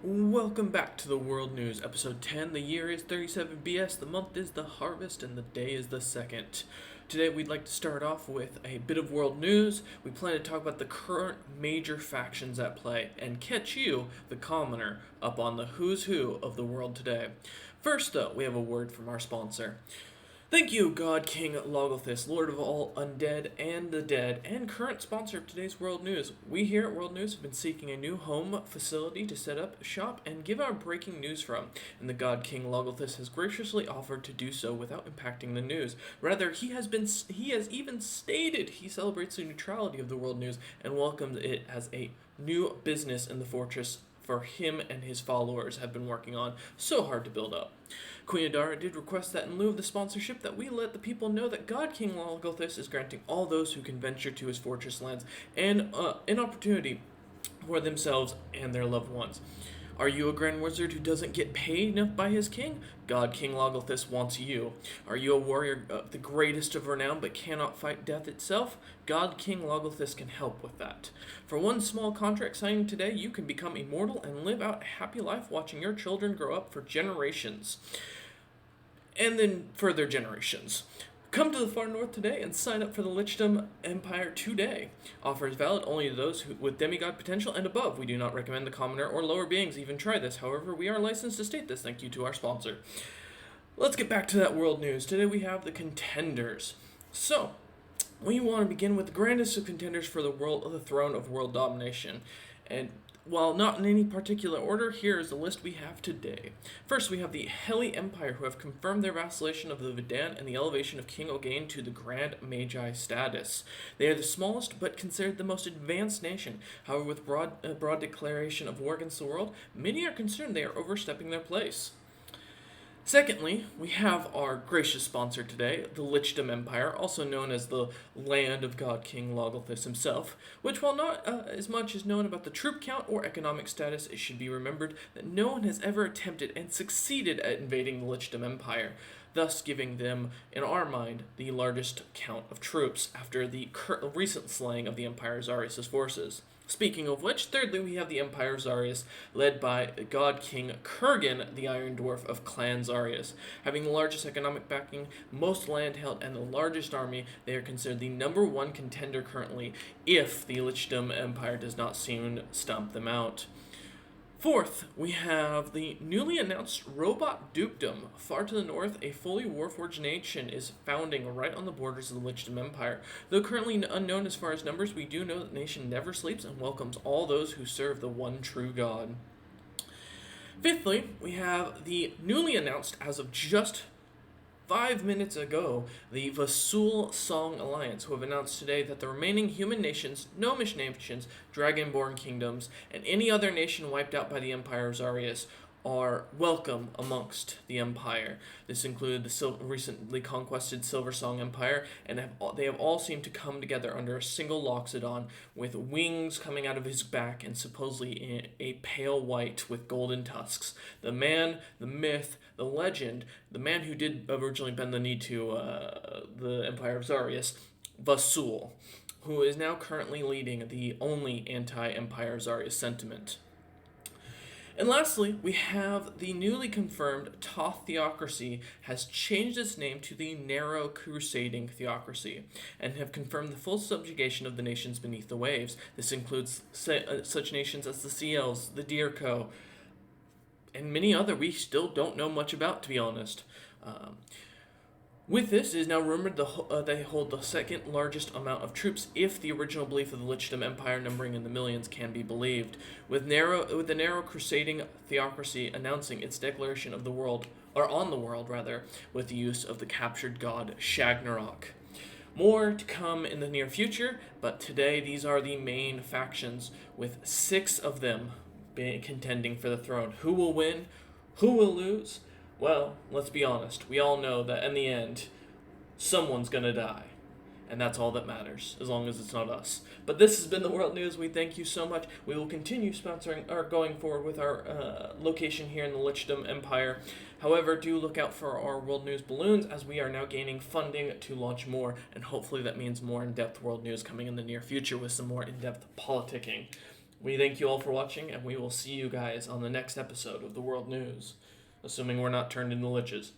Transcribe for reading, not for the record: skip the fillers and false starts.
Welcome back to the World News, episode 10. The year is 37 BS, the month is the harvest, and the day is the 2nd. Today we'd like to start off with a bit of world news. We plan to talk about the current major factions at play and catch you, the commoner, up on the who's who of the world today. First, though, we have a word from our sponsor. Thank you, God King Logothus, Lord of all undead and the dead, and current sponsor of today's World News. We here at World News have been seeking a new home facility to set up shop and give our breaking news from, and the God King Logothus has graciously offered to do so without impacting the news. Rather, he has even stated he celebrates the neutrality of the World News and welcomes it as a new business in the fortress for him and his followers have been working on so hard to build up. Queen Adara did request that in lieu of the sponsorship that we let the people know that God King Logothus is granting all those who can venture to his fortress lands and an opportunity for themselves and their loved ones. Are you a grand wizard who doesn't get paid enough by his king? God King Logothus wants you. Are you a warrior the greatest of renown but cannot fight death itself? God King Logothus can help with that. For one small contract signing today, you can become immortal and live out a happy life watching your children grow up for generations. And then further generations. Come to the far north today and sign up for the Lichdom Empire today. Offer is valid only to those with demigod potential and above. We do not recommend the commoner or lower beings even try this. However, we are licensed to state this. Thank you to our sponsor. Let's get back to that world news. Today we have the contenders. So, we want to begin with the grandest of contenders for the throne of world domination. And while not in any particular order, here is the list we have today. First, we have the Heli Empire, who have confirmed their vassalation of the Vidan and the elevation of King Ogain to the Grand Magi status. They are the smallest, but considered the most advanced nation. However, with broad declaration of war against the world, many are concerned they are overstepping their place. Secondly, we have our gracious sponsor today, the Lichdom Empire, also known as the land of God King Logothus himself, which while not as much is known about the troop count or economic status, it should be remembered that no one has ever attempted and succeeded at invading the Lichdom Empire, thus giving them, in our mind, the largest count of troops after the recent slaying of the Empire Zarius' forces. Speaking of which, thirdly, we have the Empire Zarius, led by God King Kurgan, the Iron Dwarf of Clan Zarius. Having the largest economic backing, most land held, and the largest army, they are considered the number one contender currently, if the Lichdom Empire does not soon stomp them out. Fourth, we have the newly announced Robot Dukedom. Far to the north, a fully warforged nation is founding right on the borders of the Lichdom Empire. Though currently unknown as far as numbers, we do know that the nation never sleeps and welcomes all those who serve the one true God. Fifthly, we have the newly announced, as of just 5 minutes ago, the Vasul Song Alliance, who have announced today that the remaining human nations, gnomish nations, dragonborn kingdoms, and any other nation wiped out by the Empire of Zarius are welcome amongst the Empire. This included the recently conquested Silversong Empire, and they have all seemed to come together under a single Loxodon, with wings coming out of his back and supposedly a pale white with golden tusks. The man, the myth, the legend, the man who did originally bend the knee to the Empire of Zarius, Vasul, who is now currently leading the only anti-Empire Zarius sentiment. And lastly, we have the newly confirmed Toth Theocracy has changed its name to the Narrow Crusading Theocracy and have confirmed the full subjugation of the nations beneath the waves. This includes such nations as the Sea Elves, the Deerco, and many other we still don't know much about, to be honest. With this, it is now rumored they hold the second largest amount of troops if the original belief of the Lichdom Empire numbering in the millions can be believed, with the Narrow Crusading Theocracy announcing its declaration of the world, or on the world rather, with the use of the captured god Shagnarok. More to come in the near future, but today these are the main factions, with 6 of them contending for the throne. Who will win? Who will lose? Well, let's be honest. We all know that in the end, someone's gonna die. And that's all that matters, as long as it's not us. But this has been the World News. We thank you so much. We will continue sponsoring or going forward with our location here in the Lichdom Empire. However, do look out for our World News balloons, as we are now gaining funding to launch more, and hopefully that means more in-depth World News coming in the near future with some more in-depth politicking. We thank you all for watching, and we will see you guys on the next episode of the World News, assuming we're not turned into liches.